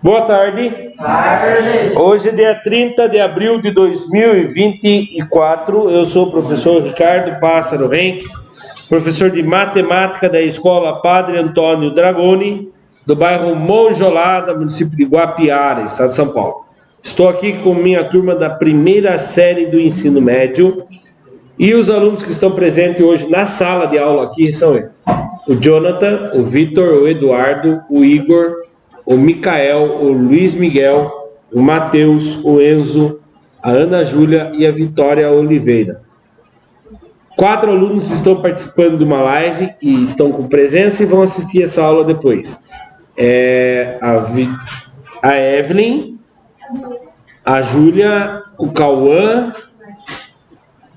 Boa tarde. Hoje é dia 30 de abril de 2024. Eu sou o professor Ricardo Pássaro Henck, professor de matemática da Escola Padre Antônio Dragoni, do bairro Monjolada, município de Guapiara, estado de São Paulo. Estou aqui com minha turma da primeira série do ensino médio e os alunos que estão presentes hoje na sala de aula aqui são eles: o Jonathan, o Vitor, o Eduardo, o Igor, o Micael, o Luiz Miguel, o Matheus, o Enzo, a Ana Júlia e a Vitória Oliveira. 4 alunos estão participando de uma live e estão com presença e vão assistir essa aula depois. A Evelyn, a Júlia, o Cauã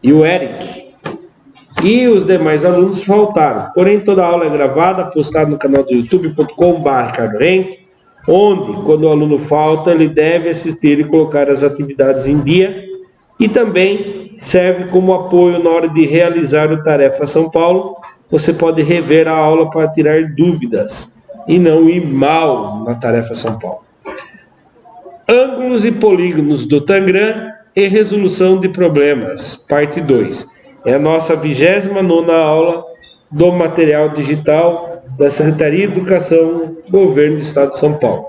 e o Eric. E os demais alunos faltaram. Porém, toda a aula é gravada, postada no canal do youtube.com/ricardohenck, onde, quando o aluno falta, ele deve assistir e colocar as atividades em dia, e também serve como apoio na hora de realizar o Tarefa São Paulo. Você pode rever a aula para tirar dúvidas e não ir mal na Tarefa São Paulo. Ângulos e polígonos do Tangram e resolução de problemas, parte 2. É a nossa 29ª aula do material digital da Secretaria de Educação, Governo do Estado de São Paulo.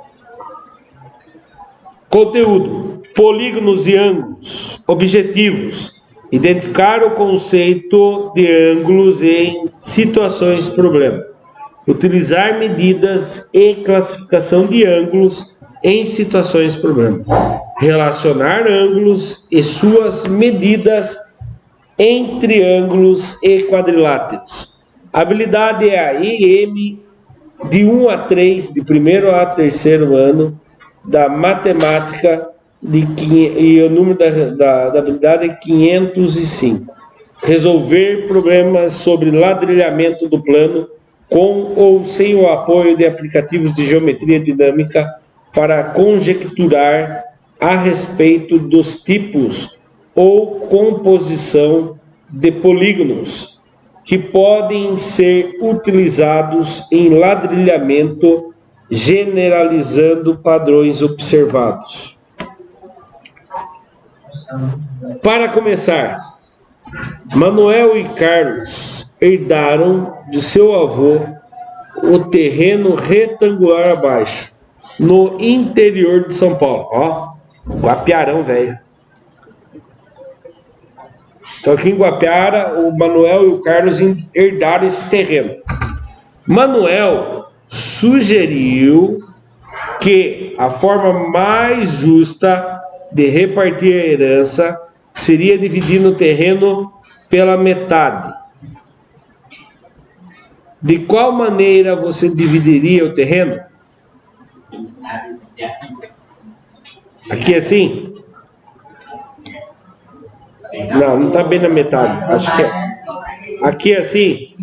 Conteúdo: polígonos e ângulos. Objetivos: identificar o conceito de ângulos em situações problema. Utilizar medidas e classificação de ângulos em situações problema. Relacionar ângulos e suas medidas em triângulos e quadriláteros. A habilidade é a IM de 1 a 3, de primeiro a terceiro ano da matemática, e o número da habilidade é 505. Resolver problemas sobre ladrilhamento do plano com ou sem o apoio de aplicativos de geometria dinâmica para conjecturar a respeito dos tipos ou composição de polígonos que podem ser utilizados em ladrilhamento, generalizando padrões observados. Para começar, Manuel e Carlos herdaram de seu avô o terreno retangular abaixo, no interior de São Paulo. Ó, Guapiarão, velho. Então aqui em Guapiara, o Manuel e o Carlos herdaram esse terreno. Manuel sugeriu que a forma mais justa de repartir a herança seria dividir o terreno pela metade. De qual maneira você dividiria o terreno? Aqui assim? Não está bem na metade. Acho que é. Aqui assim?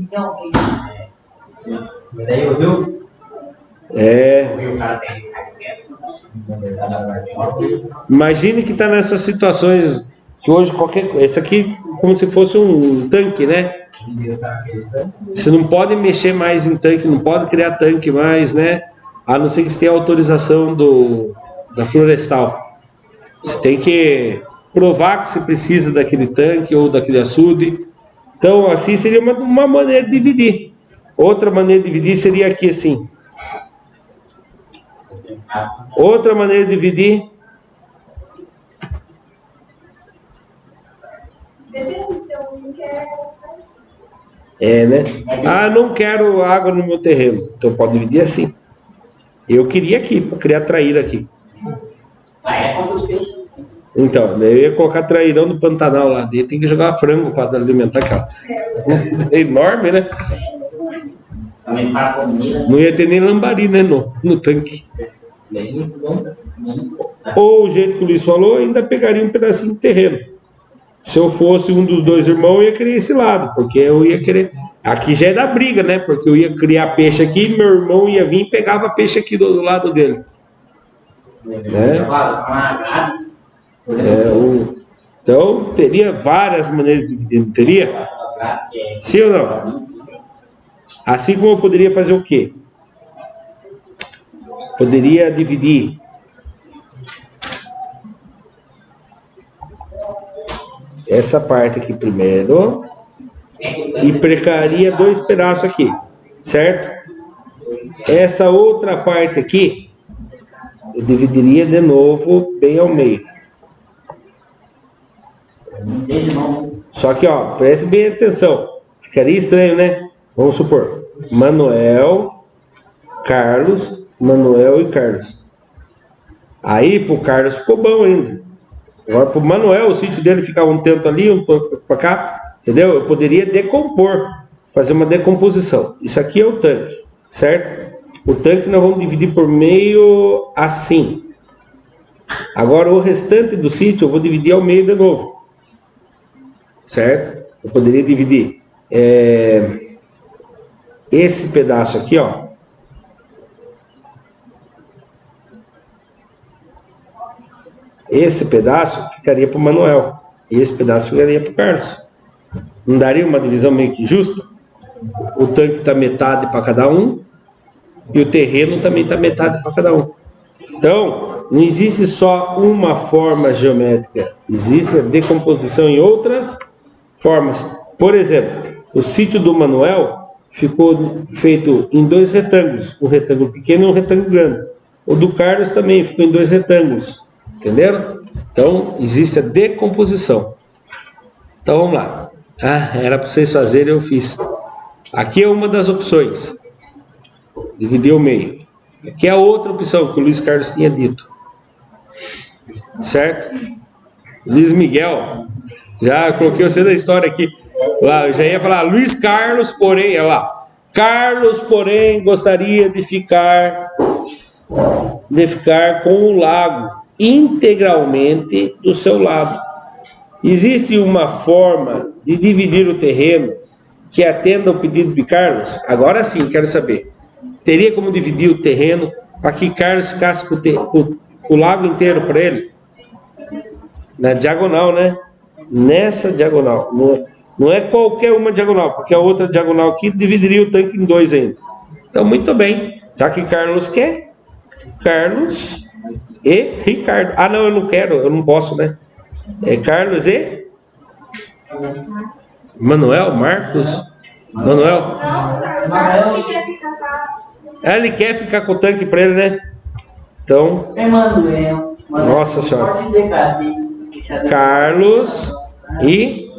Imagine que está nessas situações que hoje qualquer coisa. Esse aqui como se fosse um tanque, né? Você não pode mexer mais em tanque, não pode criar tanque mais, né? A não ser que você tenha autorização da Florestal. Você tem que provar que você precisa daquele tanque ou daquele açude. Então, assim seria uma maneira de dividir. Outra maneira de dividir seria aqui assim. Outra maneira de dividir. Né? Ah, não quero água no meu terreno. Então pode dividir assim. Eu queria aqui, para criar traíra aqui. Então, eu ia colocar trairão no Pantanal lá dentro, tem que jogar frango para alimentar aquela. É enorme, né? Não ia ter nem lambari, né, no tanque. Ou o jeito que o Luiz falou, ainda pegaria um pedacinho de terreno. Se eu fosse um dos dois irmãos, eu ia querer esse lado, porque eu ia querer... Aqui já é da briga, né? Porque eu ia criar peixe aqui e meu irmão ia vir e pegava peixe aqui do lado dele. Então, teria várias maneiras de dividir, não teria? Sim ou não? Assim como eu poderia fazer o quê? Poderia dividir essa parte aqui primeiro e pregaria 2 pedaços aqui, certo? Essa outra parte aqui eu dividiria de novo bem ao meio. Só que, ó, preste bem atenção. Ficaria estranho, né? Vamos supor, Manuel, Carlos, Manuel e Carlos. Aí pro Carlos ficou bom ainda. Agora pro Manuel, o sítio dele ficava um tanto ali, um pouco pra cá, entendeu? Eu poderia decompor, fazer uma decomposição. Isso aqui é o tanque, certo? O tanque nós vamos dividir por meio assim. Agora o restante do sítio eu vou dividir ao meio de novo. Certo? Eu poderia dividir esse pedaço aqui, ó. Esse pedaço ficaria para o Manuel. E esse pedaço ficaria para o Carlos. Não daria uma divisão meio que justa? O tanque está metade para cada um. E o terreno também está metade para cada um. Então, não existe só uma forma geométrica. Existe a decomposição em outras formas. Por exemplo, o sítio do Manuel ficou feito em 2 retângulos. Um retângulo pequeno e um retângulo grande. O do Carlos também ficou em 2 retângulos. Entenderam? Então, existe a decomposição. Então, vamos lá. Era para vocês fazerem, eu fiz. Aqui é uma das opções. Dividir o meio. Aqui é a outra opção que o Luiz Carlos tinha dito. Certo? Luiz Miguel. Já coloquei você na história aqui. Lá, eu já ia falar Luiz Carlos, porém, olha lá. Carlos, porém, gostaria de ficar com o lago integralmente do seu lado. Existe uma forma de dividir o terreno que atenda ao pedido de Carlos? Agora sim, quero saber. Teria como dividir o terreno para que Carlos ficasse com o lago inteiro para ele? Na diagonal, né? Nessa diagonal. Não é qualquer uma diagonal, porque a outra diagonal aqui dividiria o tanque em 2 ainda. Então, muito bem. Já que Carlos quer, Carlos e Ricardo. Não, eu não quero, eu não posso, né? É Carlos e Manuel, Marcos, Manuel. Ele quer ficar com o tanque para ele, né? Então, Emanuel. Nossa Senhora. Carlos e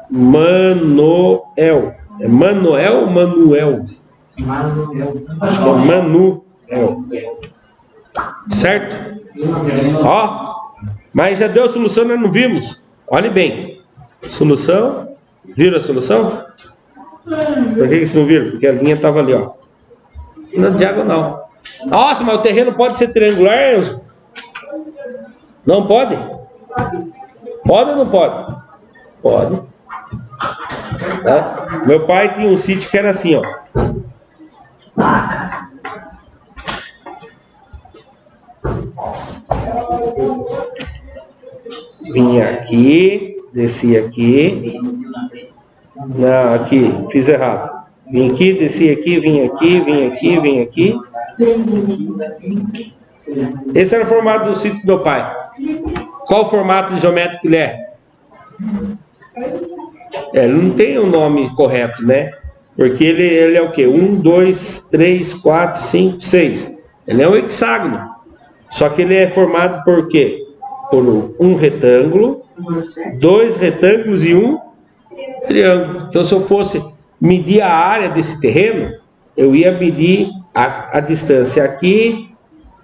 Manuel. É Manuel ou Manuel? Acho que é Manuel. Certo? Ó, mas já deu a solução, nós não vimos. Olhe bem. Solução. Viram a solução? Por que vocês não viram? Porque a linha estava ali, ó. Na diagonal. Nossa, mas o terreno pode ser triangular, Enzo? Não pode? Pode ou não pode? Pode. Tá? Meu pai tinha um sítio que era assim, ó. Vinha aqui, descia aqui. Não, aqui, fiz errado. Vim aqui, desci aqui, vim aqui, vim aqui, vim aqui. Esse era o formato do sítio do meu pai. Qual o formato geométrico ele é? Ele não tem o nome correto, né? Porque ele é o quê? 1, 2, 3, 4, 5, 6. Ele é um hexágono. Só que ele é formado por quê? Por um retângulo, 2 retângulos e um triângulo. Então, se eu fosse medir a área desse terreno, eu ia medir a distância aqui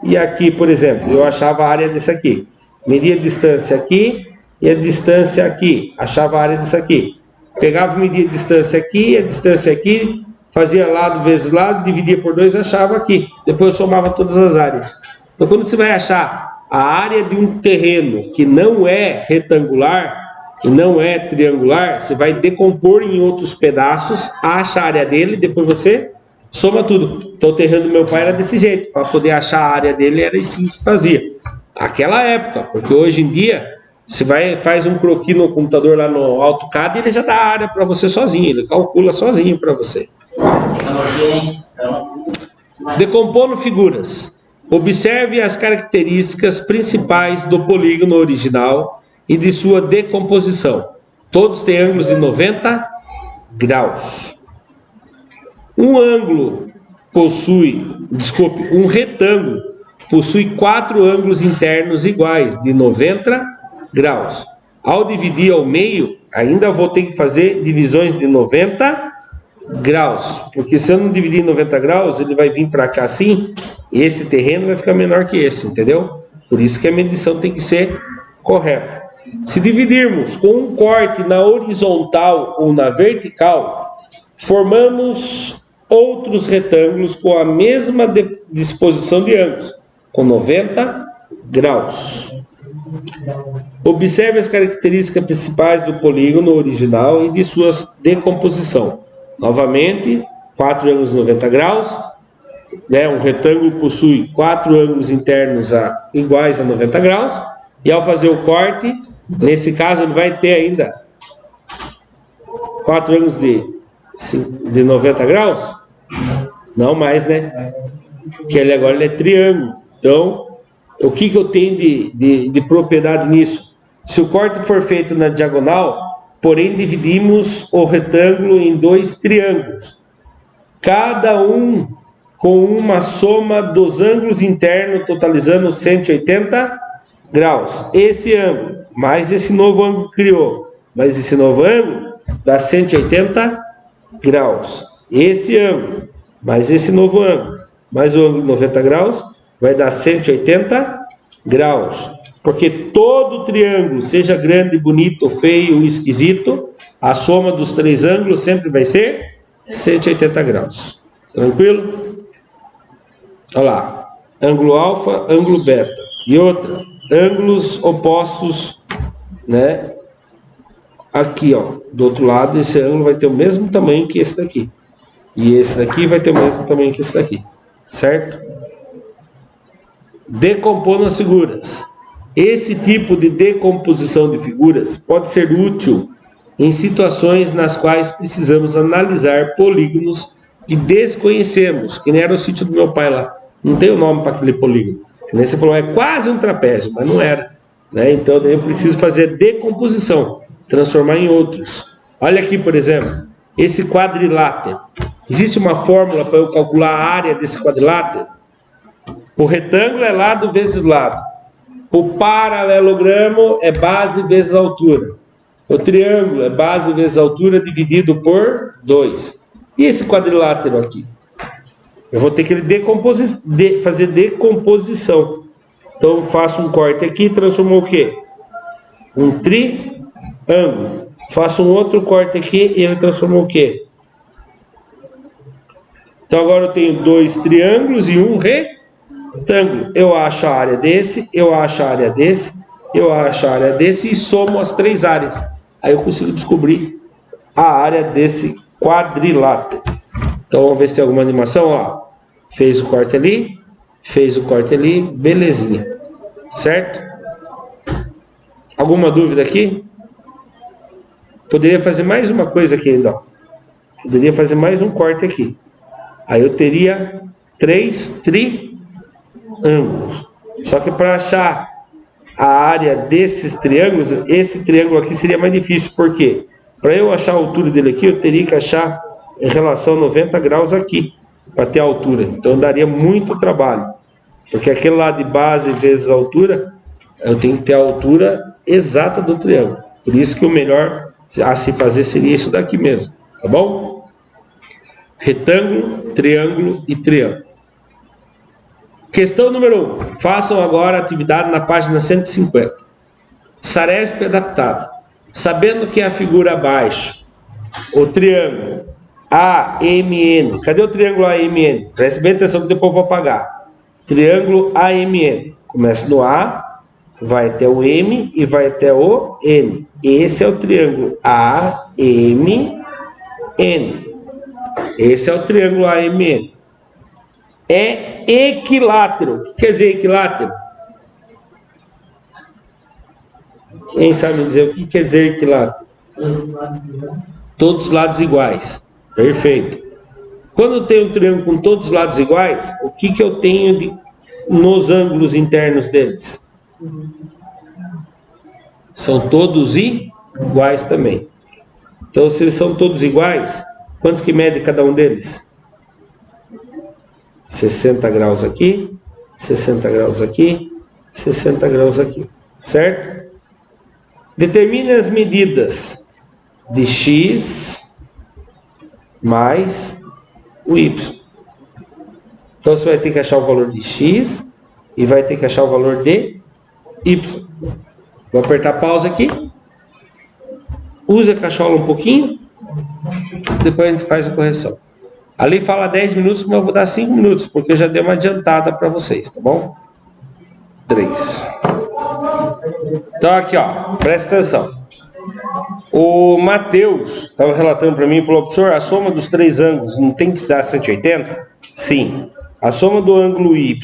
e aqui, por exemplo. Eu achava a área desse aqui. Media a distância aqui e a distância aqui. Achava a área disso aqui. Pegava, media a distância aqui e a distância aqui. Fazia lado vezes lado, dividia por 2 e achava aqui. Depois eu somava todas as áreas. Então, quando você vai achar a área de um terreno que não é retangular e não é triangular, você vai decompor em outros pedaços, acha a área dele, depois você soma tudo. Então o terreno do meu pai era desse jeito. Para poder achar a área dele, era assim que fazia. Aquela época, porque hoje em dia, você faz um croquis no computador lá no AutoCAD e ele já dá a área para você sozinho, ele calcula sozinho para você. Decompondo figuras. Observe as características principais do polígono original e de sua decomposição. Todos têm ângulos de 90 graus. Um retângulo possui 4 ângulos internos iguais de 90 graus. Ao dividir ao meio, ainda vou ter que fazer divisões de 90 graus, porque se eu não dividir em 90 graus, ele vai vir para cá assim, e esse terreno vai ficar menor que esse, entendeu? Por isso que a medição tem que ser correta. Se dividirmos com um corte na horizontal ou na vertical, formamos outros retângulos com a mesma disposição de ângulos, com 90 graus. Observe as características principais do polígono original e de sua decomposição. Novamente, 4 ângulos de 90 graus. Um retângulo possui 4 ângulos internos iguais a 90 graus. E ao fazer o corte, nesse caso ele vai ter ainda 4 ângulos de 90 graus? Não mais, né? Porque ele agora é triângulo. Então, o que eu tenho de propriedade nisso? Se o corte for feito na diagonal, porém dividimos o retângulo em 2 triângulos, cada um com uma soma dos ângulos internos, totalizando 180 graus. Esse ângulo, mais esse novo ângulo que criou, mais esse novo ângulo, dá 180 graus. Esse ângulo, mais esse novo ângulo, mais o ângulo de 90 graus, vai dar 180 graus. Porque todo triângulo, seja grande, bonito, feio, esquisito, a soma dos 3 ângulos sempre vai ser 180 graus. Tranquilo? Olha lá. Ângulo alfa, ângulo beta. E outra, ângulos opostos, né? Aqui, ó, do outro lado, esse ângulo vai ter o mesmo tamanho que esse daqui. E esse daqui vai ter o mesmo tamanho que esse daqui. Certo? Decompondo as figuras. Esse tipo de decomposição de figuras pode ser útil em situações nas quais precisamos analisar polígonos que desconhecemos, que nem era o sítio do meu pai lá. Não tem o nome para aquele polígono. Que nem você falou, é quase um trapézio, mas não era. Né? Então eu preciso fazer decomposição, transformar em outros. Olha aqui, por exemplo, esse quadrilátero. Existe uma fórmula para eu calcular a área desse quadrilátero? O retângulo é lado vezes lado. O paralelogramo é base vezes altura. O triângulo é base vezes altura dividido por 2. E esse quadrilátero aqui? Eu vou ter que fazer decomposição. Então eu faço um corte aqui e transformo o quê? Um triângulo. Faço um outro corte aqui e ele transformou o quê? Então agora eu tenho 2 triângulos e um retângulo. Eu acho a área desse, eu acho a área desse, eu acho a área desse e somo as 3 áreas. Aí eu consigo descobrir a área desse quadrilátero. Então vamos ver se tem alguma animação. Ó, fez o corte ali, belezinha. Certo? Alguma dúvida aqui? Poderia fazer mais uma coisa aqui ainda. Ó. Poderia fazer mais um corte aqui. Aí eu teria 3 triângulos. Só que para achar a área desses triângulos, esse triângulo aqui seria mais difícil. Por quê? Para eu achar a altura dele aqui, eu teria que achar em relação a 90 graus aqui, para ter a altura. Então daria muito trabalho. Porque aquele lá de base vezes a altura, eu tenho que ter a altura exata do triângulo. Por isso que o melhor a se fazer seria isso daqui mesmo. Tá bom? Retângulo, triângulo e triângulo. Questão número 1. Façam agora a atividade na página 150. Saresp adaptada. Sabendo que a figura abaixo, o triângulo AMN. Cadê o triângulo AMN? Preste bem atenção que depois eu vou apagar. Triângulo AMN. Começa no A, vai até o M e vai até o N. Esse é o triângulo AMN. Esse é o triângulo AMN. É equilátero. O que quer dizer equilátero? Quem sabe me dizer o que quer dizer equilátero? Todos os lados iguais. Perfeito. Quando eu tenho um triângulo com todos os lados iguais, o que eu tenho nos ângulos internos deles? São todos iguais também. Então, se eles são todos iguais, quantos que mede cada um deles? 60 graus aqui, 60 graus aqui, 60 graus aqui, certo? Determine as medidas de x mais o y. Então, você vai ter que achar o valor de x e vai ter que achar o valor de y. Vou apertar pausa aqui. Use a cachola um pouquinho. Depois a gente faz a correção. Ali fala 10 minutos, mas eu vou dar 5 minutos, porque eu já dei uma adiantada para vocês, tá bom? 3. Então aqui, ó, presta atenção. O Matheus estava relatando para mim e falou: professor, a soma dos três ângulos não tem que dar 180? Sim. A soma do ângulo y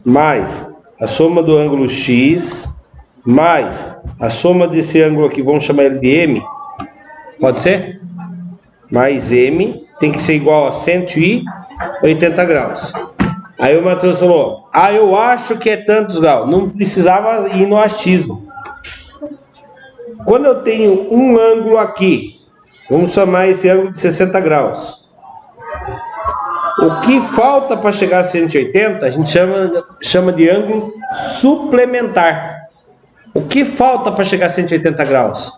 mais a soma do ângulo x mais a soma desse ângulo aqui, vamos chamar ele de m, pode ser? Mais m tem que ser igual a 180 graus. Aí o Matheus falou: ah, eu acho que é tantos graus. Não precisava ir no achismo. Quando eu tenho um ângulo aqui, vamos chamar esse ângulo de 60 graus. O que falta para chegar a 180, a gente chama de ângulo suplementar. O que falta para chegar a 180 graus?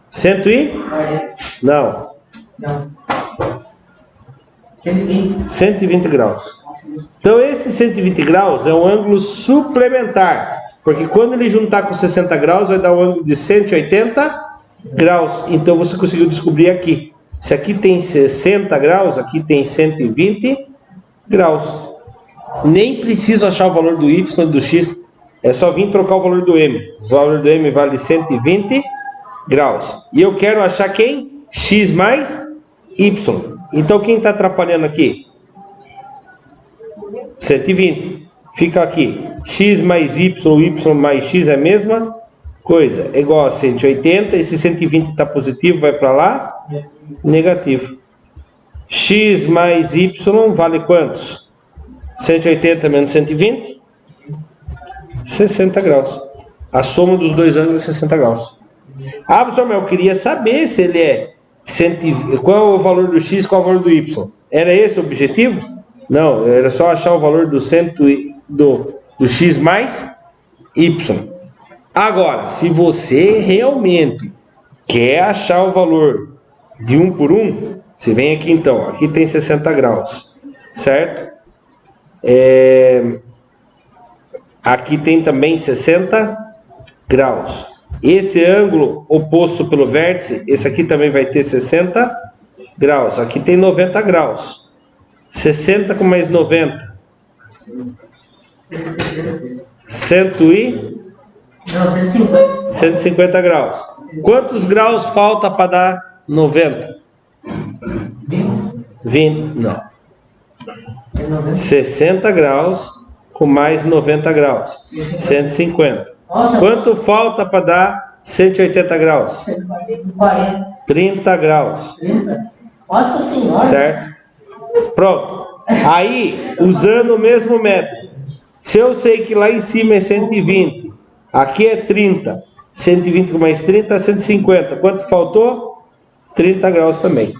120? Não. 120 graus. Então esse 120 graus é um ângulo suplementar, porque quando ele juntar com 60 graus vai dar um ângulo de 180 graus. Então você conseguiu descobrir aqui. Se aqui tem 60 graus, aqui tem 120 graus. Nem preciso achar o valor do y e do x, é só vir trocar o valor do m. O valor do m vale 120 graus. E eu quero achar quem? X mais y. Então quem está atrapalhando aqui? 120. Fica aqui. X mais y, y mais x é a mesma coisa. É igual a 180. Esse 120 está positivo, vai para lá. Negativo. X mais y vale quantos? 180 menos 120? 60 graus. A soma dos dois ângulos é 60 graus. Ah, professor, mas eu queria saber se ele é qual é o valor do x, qual é o valor do y. Era esse o objetivo? Não, era só achar o valor do x mais y. Agora, se você realmente quer achar o valor de 1 por 1, você vem aqui então, aqui tem 60 graus, certo? Aqui tem também 60 graus. Esse ângulo oposto pelo vértice, esse aqui também vai ter 60 graus. Aqui tem 90 graus. 60 com mais 90. 150 graus. Quantos graus falta para dar 90? 20. Não. 60 graus com mais 90 graus. 150. Quanto falta para dar 180 graus? 30 graus. Nossa Senhora. Certo? Pronto. Aí, usando o mesmo método, se eu sei que lá em cima é 120, aqui é 30, 120 com mais 30, 150. Quanto faltou? 30 graus também.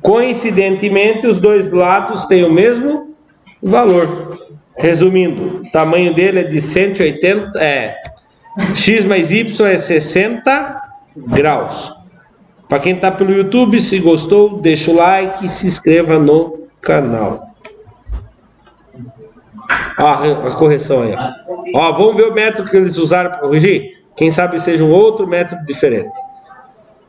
Coincidentemente, os dois lados têm o mesmo valor. Resumindo, o tamanho dele é de 180, x mais y é 60 graus. Para quem está pelo YouTube, se gostou, deixa o like e se inscreva no canal. A correção aí. Ó, vamos ver o método que eles usaram para corrigir? Quem sabe seja um outro método diferente.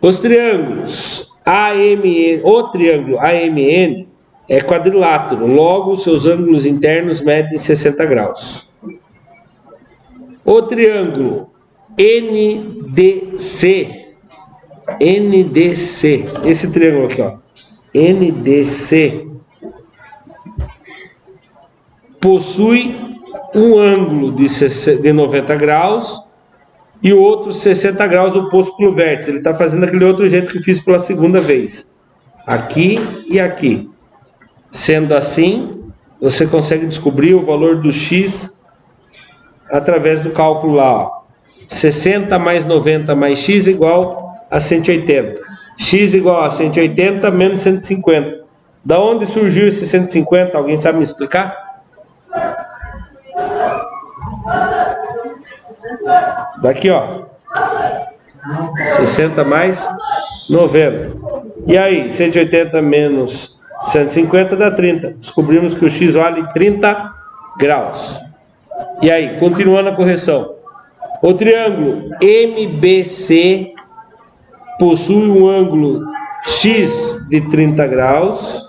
Os triângulos AMN, o triângulo AMN é quadrilátero, logo seus ângulos internos medem 60 graus. O triângulo NDC, esse triângulo aqui, ó, NDC, possui um ângulo de 90 graus e o outro 60 graus oposto pelo vértice. Ele está fazendo aquele outro jeito que fiz pela segunda vez. Aqui e aqui. Sendo assim, você consegue descobrir o valor do x através do cálculo lá, ó. 60 mais 90 mais x igual a 180. X igual a 180 menos 150. Da onde surgiu esse 150? Alguém sabe me explicar? Daqui, ó. 60 mais 90. E aí, 180 menos 150 dá 30. Descobrimos que o x vale 30 graus. E aí, continuando a correção. O triângulo MBC possui um ângulo x de 30 graus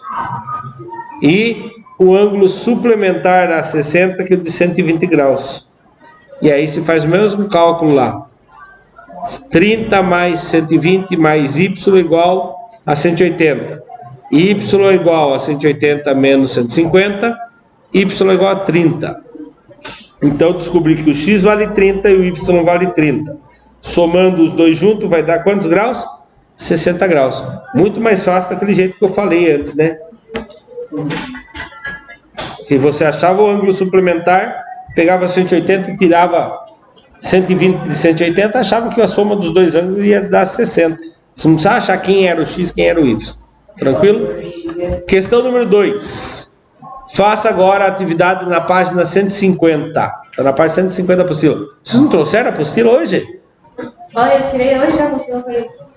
e o ângulo suplementar a 60 que é de 120 graus. E aí se faz o mesmo cálculo lá. 30 mais 120 mais y igual a 180. Y igual a 180 menos 150. Y igual a 30. Então descobri que o x vale 30 e o y vale 30. Somando os dois juntos vai dar quantos graus? 60 graus. Muito mais fácil daquele jeito que eu falei antes, né? Que você achava o ângulo suplementar, pegava 180 e tirava 120 de 180, achava que a soma dos dois ângulos ia dar 60. Você não precisa achar quem era o x, quem era o y. Tranquilo? Questão número 2. Faça agora a atividade na página 150. Está na página 150 da apostila. Vocês não trouxeram a apostila hoje? Olha, eu tirei hoje a mochila com eles.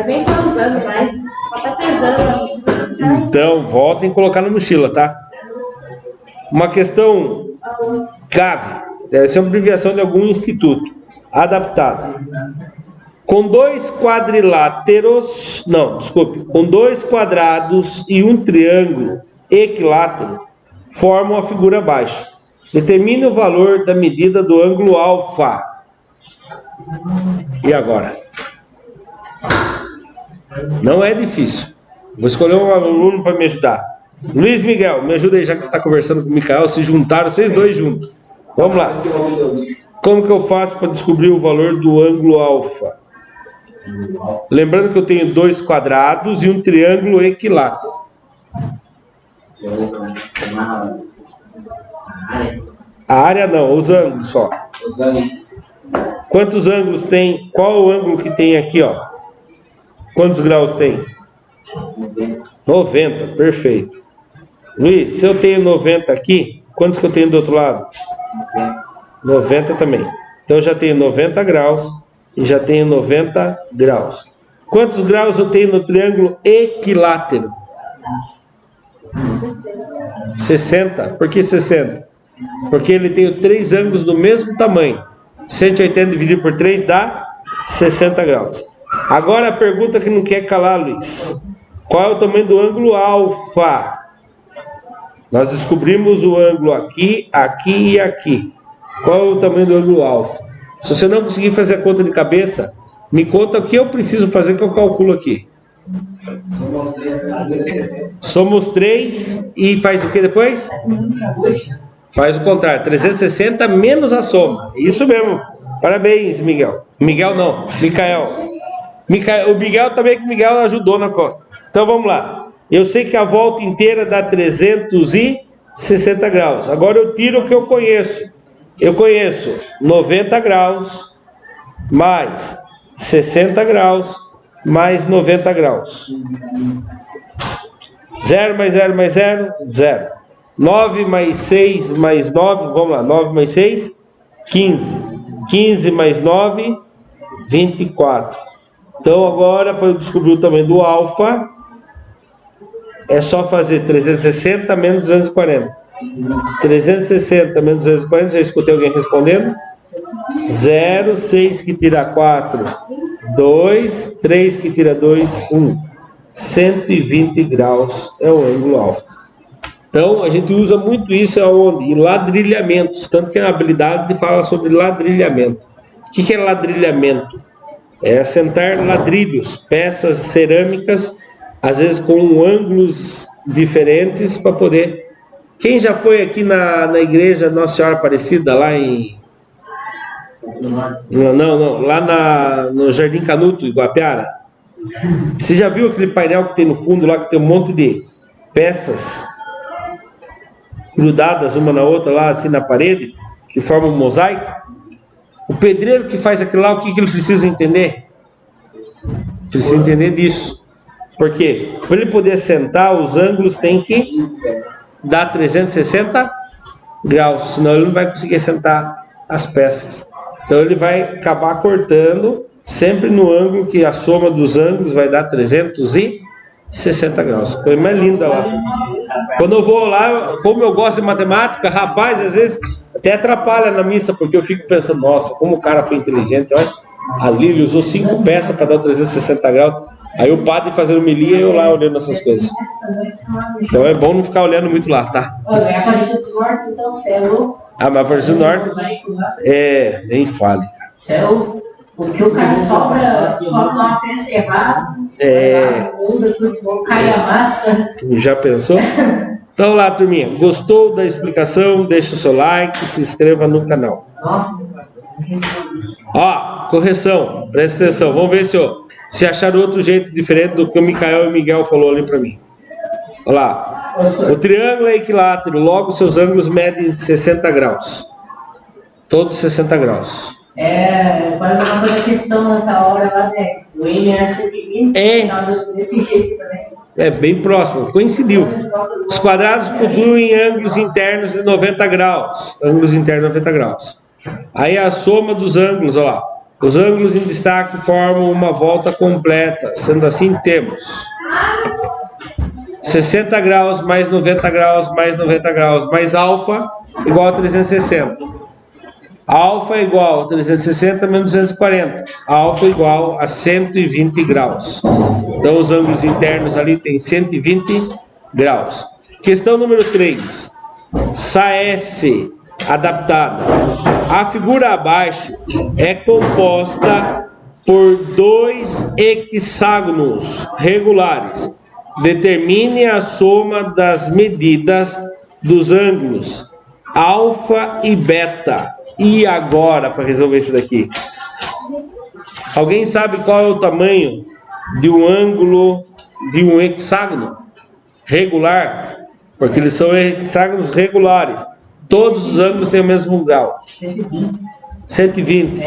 Nem estou usando mais. Só tá pesando. Então, voltem a colocar na mochila, tá? Uma questão CAV. Deve ser uma abreviação de algum instituto. Adaptado. Com dois quadriláteros... Não, desculpe. Com dois quadrados e um triângulo equilátero, formam a figura abaixo. Determine o valor da medida do ângulo alfa. E agora? Não é difícil. Vou escolher um aluno para me ajudar. Luiz Miguel, me ajuda aí, já que você está conversando com o Micael. Se juntaram, vocês dois juntos. Vamos lá. Como que eu faço para descobrir o valor do ângulo alfa? Lembrando que eu tenho dois quadrados e um triângulo equilátero. A área não, os ângulos só. Quantos ângulos tem? Qual o ângulo que tem aqui, ó? Quantos graus tem? 90, perfeito. Luiz, se eu tenho 90 aqui, quantos que eu tenho do outro lado? 90 também. Então eu já tenho 90 graus e já tenho 90 graus. Quantos graus eu tenho no triângulo equilátero? 60. Por que 60? Porque ele tem três ângulos do mesmo tamanho. 180 dividido por 3 dá 60 graus. Agora a pergunta que não quer calar, Luiz. Qual é o tamanho do ângulo alfa? Nós descobrimos o ângulo aqui, aqui e aqui. Qual é o tamanho do ângulo alfa? Se você não conseguir fazer a conta de cabeça, me conta o que eu preciso fazer que eu calculo aqui. Somos 3 e faz o que depois? Faz o contrário, 360 menos a soma. Isso mesmo. Parabéns, Miguel. Miguel não, Micael. O Miguel também, que o Miguel ajudou na conta. Então vamos lá. Eu sei que a volta inteira dá 360 graus. Agora eu tiro o que eu conheço. Eu conheço 90 graus mais 60 graus mais 90 graus. 0 mais 0 mais 0, 0. 9 mais 6 mais 9, vamos lá, 9 mais 6, 15. 15 mais 9, 24. Então agora, para eu descobrir o tamanho do alfa, é só fazer 360 menos 240. 360 menos 240, já escutei alguém respondendo? 0, 6 que tira 4, 2, 3 que tira 2, 1. 120 graus é o ângulo alfa. Então, a gente usa muito isso aonde? Em ladrilhamentos, tanto que a habilidade fala sobre ladrilhamento. O que é ladrilhamento? É assentar ladrilhos, peças cerâmicas, às vezes com ângulos diferentes para poder... Quem já foi aqui na igreja Nossa Senhora Aparecida, lá em... Não, lá no Jardim Canuto, Iguapiara? Você já viu aquele painel que tem no fundo lá, que tem um monte de peças grudadas uma na outra lá, assim na parede, que formam um mosaico? O pedreiro que faz aquilo lá, o que ele precisa entender? Precisa entender disso. Por quê? Para ele poder assentar, os ângulos tem que dar 360 graus, senão ele não vai conseguir assentar as peças. Então ele vai acabar cortando sempre no ângulo que a soma dos ângulos vai dar 360 graus. Coisa mais linda lá. Quando eu vou lá, como eu gosto de matemática, rapaz, às vezes até atrapalha na missa, porque eu fico pensando, nossa, como o cara foi inteligente, olha, ali ele usou 5 peças para dar 360 graus. Aí o padre fazendo homilia e eu lá olhando essas coisas. Então é bom não ficar olhando muito lá, tá? Olha, é Aparecido do Norte, então, céu. Ah, mas Aparecido do Norte nem fale, cara. Céu, porque o cara sobra, coloca uma peça errada, cai a massa. Já pensou? Então lá, turminha, gostou da explicação? Deixa o seu like, se inscreva no canal. Nossa. Ó, correção, presta atenção, vamos ver se acharam outro jeito diferente do que o Micael e o Miguel falou ali para mim. Olha lá, o triângulo é equilátero, logo seus ângulos medem 60 graus. Todos 60 graus. Quando uma coisa questão naquela hora lá, né? O M era 120, desse jeito também. É bem próximo, coincidiu. Os quadrados possuem ângulos internos de 90 graus. Ângulos internos de 90 graus. Aí a soma dos ângulos, olha lá. Os ângulos em destaque formam uma volta completa. Sendo assim, temos 60 graus mais 90 graus mais 90 graus mais alfa igual a 360. Alfa é igual a 360 menos 240. Alfa é igual a 120 graus. Então os ângulos internos ali tem 120 graus. Questão número 3. SAS adaptada. A figura abaixo é composta por 2 hexágonos regulares. Determine a soma das medidas dos ângulos alfa e beta. E agora, para resolver isso daqui? Alguém sabe qual é o tamanho de um ângulo de um hexágono regular? Porque eles são hexágonos regulares. Todos os ângulos têm o mesmo grau. 120. 120.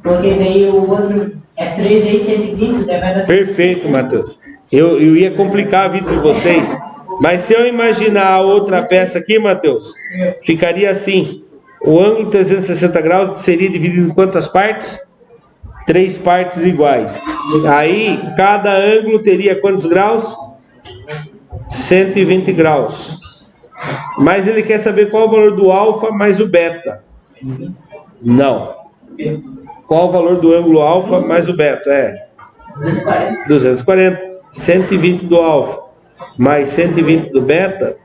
Porque daí o outro é 3 vezes 120, daí vai dar... Perfeito, Matheus. Eu ia complicar a vida de vocês. Mas se eu imaginar a outra peça aqui, Matheus, ficaria assim. O ângulo de 360 graus seria dividido em quantas partes? 3 partes iguais. Aí, cada ângulo teria quantos graus? 120 graus. Mas ele quer saber qual é o valor do alfa mais o beta. Não. Qual o valor do ângulo alfa mais o beta? 240. 120 do alfa mais 120 do beta,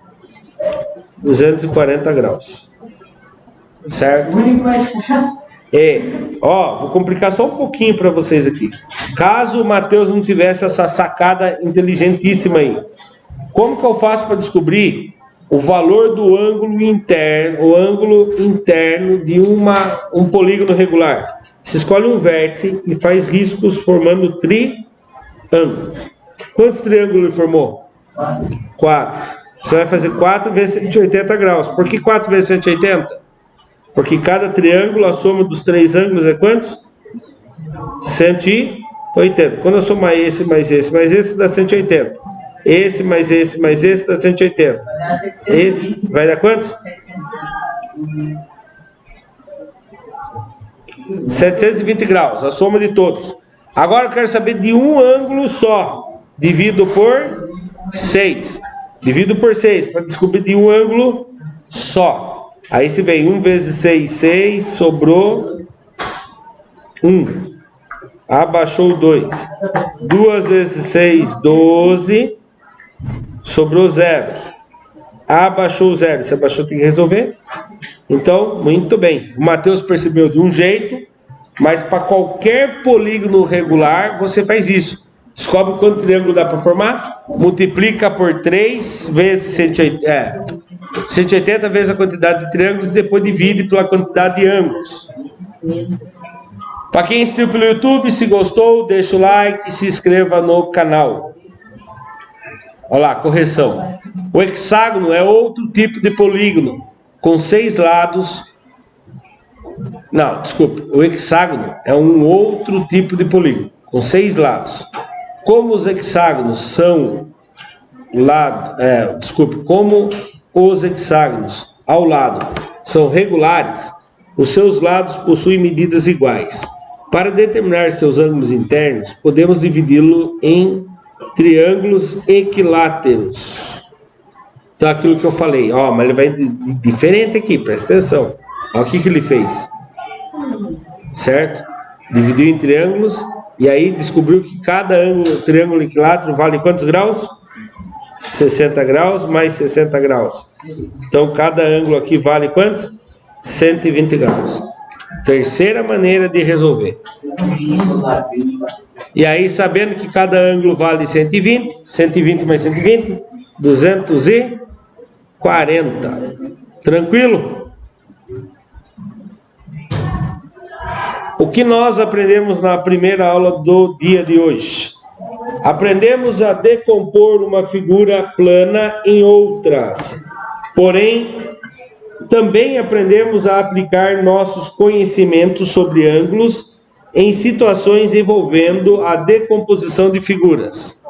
240 graus. Certo? Vou complicar só um pouquinho para vocês aqui. Caso o Matheus não tivesse essa sacada inteligentíssima aí, como que eu faço para descobrir o valor do ângulo interno de um polígono regular? Você escolhe um vértice e faz riscos formando triângulos. Quantos triângulos ele formou? 4. Você vai fazer 4 vezes 180 graus. Por que 4 vezes 180? Porque cada triângulo, a soma dos 3 ângulos é quantos? 180. Quando eu somar esse mais esse mais esse, dá 180. Esse mais esse mais esse, dá 180. Esse vai dar quantos? 720 graus, a soma de todos. Agora eu quero saber de um ângulo só. Divido por 6. Divido por 6 para descobrir de um ângulo só. Aí se vem 1 vezes 6, 6, sobrou 1. Abaixou 2. 2 vezes 6, 12. Sobrou 0. Abaixou 0. Se abaixou, tem que resolver. Então, muito bem. O Matheus percebeu de um jeito, mas para qualquer polígono regular, você faz isso. Descobre quanto triângulo dá para formar, multiplica por 3 vezes 180, 180 vezes a quantidade de triângulos e depois divide pela quantidade de ângulos. Para quem assistiu pelo YouTube, se gostou, deixa o like e se inscreva no canal. Olha lá, correção. O hexágono é outro tipo de polígono, com 6 lados Não, desculpe. O hexágono é um outro tipo de polígono, com 6 lados. Como os hexágonos são como os hexágonos ao lado são regulares, os seus lados possuem medidas iguais. Para determinar seus ângulos internos, podemos dividi-lo em triângulos equiláteros. Então, aquilo que eu falei, mas ele vai diferente aqui, presta atenção. Olha o que ele fez. Certo? Dividiu em triângulos e aí descobriu que cada triângulo equilátero vale quantos graus? 60 graus mais 60 graus. Então, cada ângulo aqui vale quantos? 120 graus. Terceira maneira de resolver. E aí, sabendo que cada ângulo vale 120, 120 mais 120, 240. Tranquilo? O que nós aprendemos na primeira aula do dia de hoje? Aprendemos a decompor uma figura plana em outras. Porém, também aprendemos a aplicar nossos conhecimentos sobre ângulos em situações envolvendo a decomposição de figuras.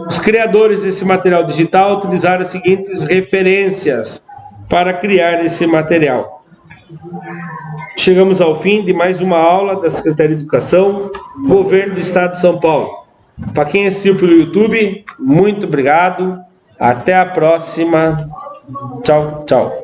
Os criadores desse material digital utilizaram as seguintes referências para criar esse material. Chegamos ao fim de mais uma aula da Secretaria de Educação, Governo do Estado de São Paulo. Para quem assistiu pelo YouTube, muito obrigado. Até a próxima. Tchau, tchau.